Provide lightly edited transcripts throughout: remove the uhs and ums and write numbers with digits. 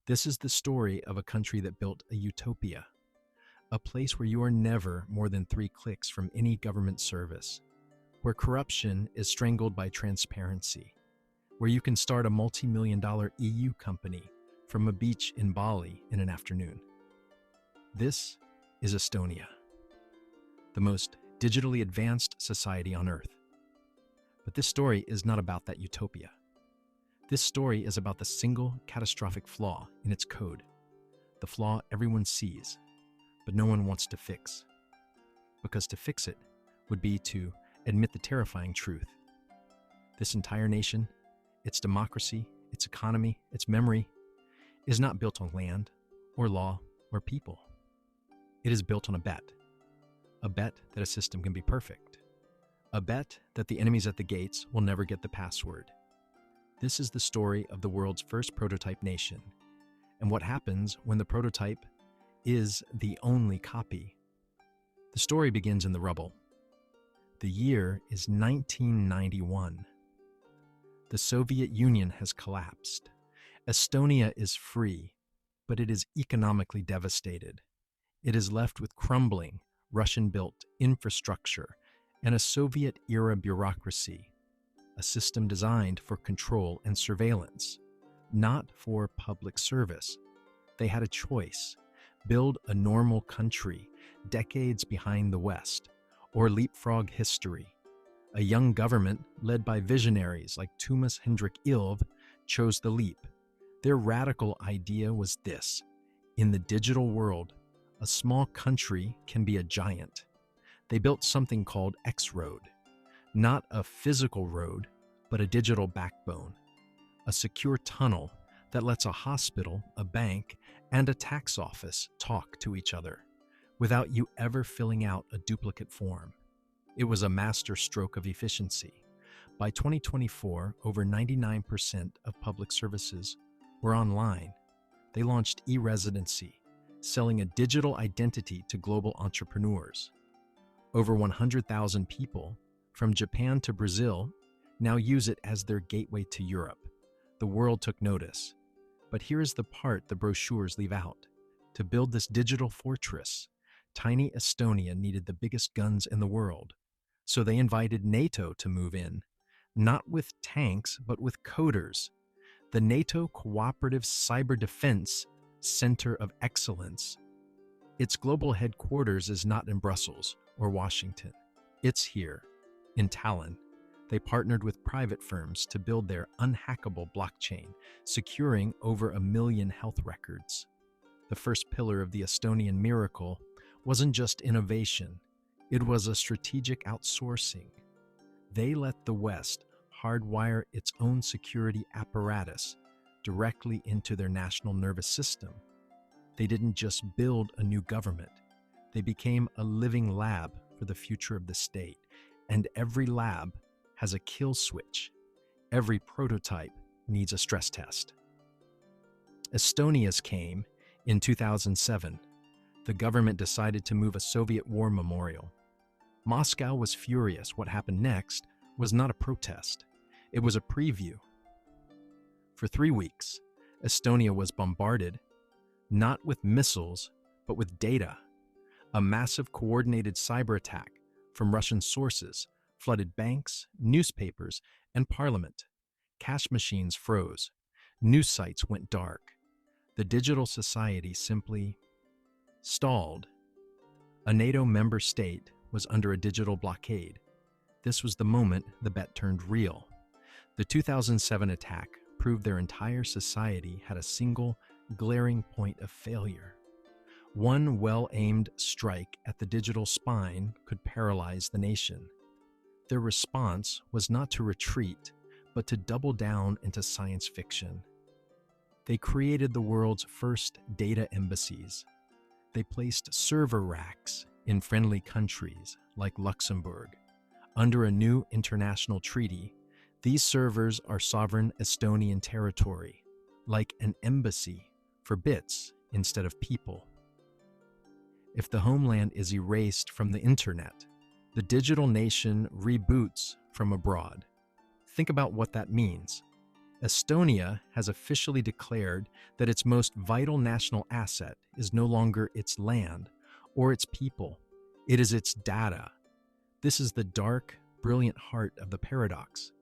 This is the story of a country that built a utopia, a place where you are never more than 3 clicks from any government service, where corruption is strangled by transparency, where you can start a multi-million-dollar EU company from a beach in Bali in an afternoon. This is Estonia, the most digitally advanced society on Earth. But this story is not about that utopia. This story is about the single catastrophic flaw in its code, the flaw everyone sees, but no one wants to fix. Because to fix it would be to admit the terrifying truth. This entire nation, its democracy, its economy, its memory, is not built on land or law or people. It is built on a bet that a system can be perfect, a bet that the enemies at the gates will never get the password. This is the story of the world's first prototype nation, and what happens when the prototype is the only copy. The story begins in the rubble. The year is 1991. The Soviet Union has collapsed. Estonia is free, but it is economically devastated. It is left with crumbling, Russian-built infrastructure and a Soviet-era bureaucracy, a system designed for control and surveillance, not for public service. They had a choice: build a normal country decades behind the West, or leapfrog history. A young government led by visionaries like Thomas Hendrik Ilve chose the leap. Their radical idea was this: in the digital world, a small country can be a giant. They built something called X-Road, not a physical road, but a digital backbone, a secure tunnel that lets a hospital, a bank, and a tax office talk to each other without you ever filling out a duplicate form. It was a master stroke of efficiency. By 2024, over 99% of public services were online. They launched eresidency, selling a digital identity to global entrepreneurs. Over 100,000 people, from Japan to Brazil, now use it as their gateway to Europe. The world took notice. But here's the part the brochures leave out. To build this digital fortress, tiny Estonia needed the biggest guns in the world. So they invited NATO to move in, not with tanks, but with coders. The NATO Cooperative Cyber Defense Center of Excellence. Its global headquarters is not in Brussels or Washington. It's here, in Tallinn. They partnered with private firms to build their unhackable blockchain, securing over 1 million health records. The first pillar of the Estonian miracle wasn't just innovation, it was a strategic outsourcing. They let the West hardwire its own security apparatus directly into their national nervous system. They didn't just build a new government, they became a living lab for the future of the state. And every lab has a kill switch. Every prototype needs a stress test. Estonia's came in 2007. The government decided to move a Soviet war memorial. Moscow was furious. What happened next was not a protest. It was a preview. For 3 weeks, Estonia was bombarded, not with missiles, but with data. A massive coordinated cyber attack from Russian sources flooded banks, newspapers, and parliament. Cash machines froze. News sites went dark. The digital society simply stalled. A NATO member state was under a digital blockade. This was the moment the bet turned real. The 2007 attack proved their entire society had a single, glaring point of failure. One well-aimed strike at the digital spine could paralyze the nation. Their response was not to retreat, but to double down into science fiction. They created the world's first data embassies. They placed server racks in friendly countries like Luxembourg. Under a new international treaty, these servers are sovereign Estonian territory, like an embassy for bits instead of people. If the homeland is erased from the internet, the digital nation reboots from abroad. Think about what that means. Estonia has officially declared that its most vital national asset is no longer its land or its people, it is its data. This is the dark, brilliant heart of the paradox.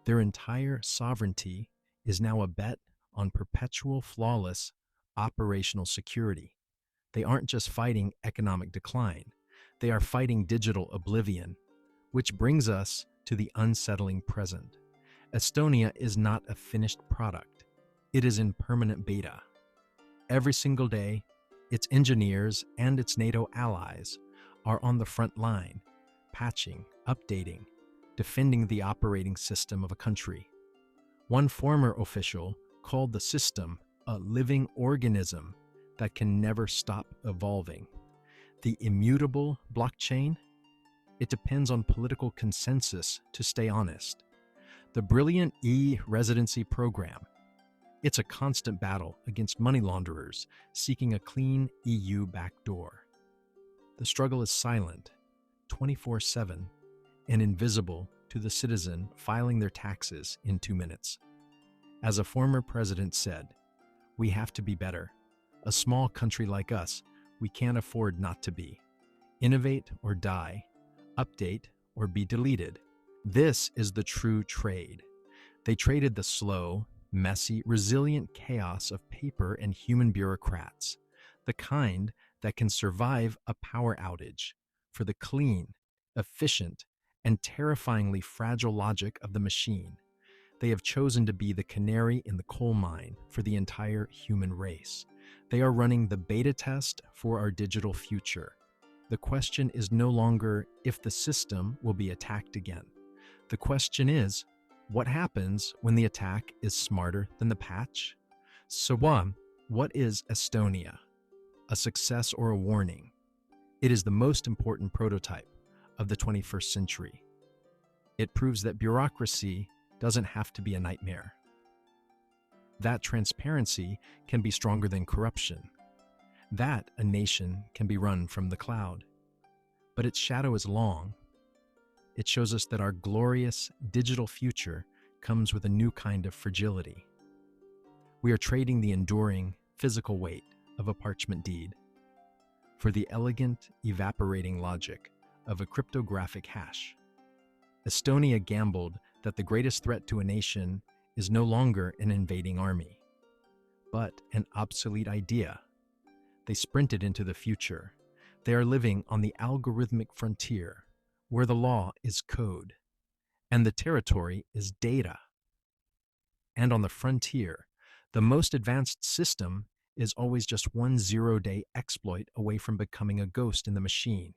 Their entire sovereignty is now a bet on perpetual, flawless operational security. They aren't just fighting economic decline, they are fighting digital oblivion, which brings us to the unsettling present. Estonia is not a finished product. It is in permanent beta. Every single day, its engineers and its NATO allies are on the front line, patching, updating, defending the operating system of a country. One former official called the system a living organism that can never stop evolving. The immutable blockchain? It depends on political consensus to stay honest. The brilliant e-residency program. It's a constant battle against money launderers seeking a clean EU backdoor. The struggle is silent, 24/7, and invisible to the citizen filing their taxes in 2 minutes. As a former president said, we have to be better. A small country like us, we can't afford not to be. Innovate or die, update or be deleted. This is the true trade. They traded the slow, messy, resilient chaos of paper and human bureaucrats, the kind that can survive a power outage, for the clean, efficient, and terrifyingly fragile logic of the machine. They have chosen to be the canary in the coal mine for the entire human race. They are running the beta test for our digital future. The question is no longer if the system will be attacked again. The question is, what happens when the attack is smarter than the patch? So, what is Estonia? A success or a warning? It is the most important prototype of the 21st century. It proves that bureaucracy doesn't have to be a nightmare. That transparency can be stronger than corruption. That a nation can be run from the cloud. But its shadow is long. It shows us that our glorious digital future comes with a new kind of fragility. We are trading the enduring physical weight of a parchment deed for the elegant, evaporating logic of a cryptographic hash. Estonia gambled that the greatest threat to a nation is no longer an invading army, but an obsolete idea. They sprinted into the future. They are living on the algorithmic frontier, where the law is code, and the territory is data. And on the frontier, the most advanced system is always just one zero-day exploit away from becoming a ghost in the machine.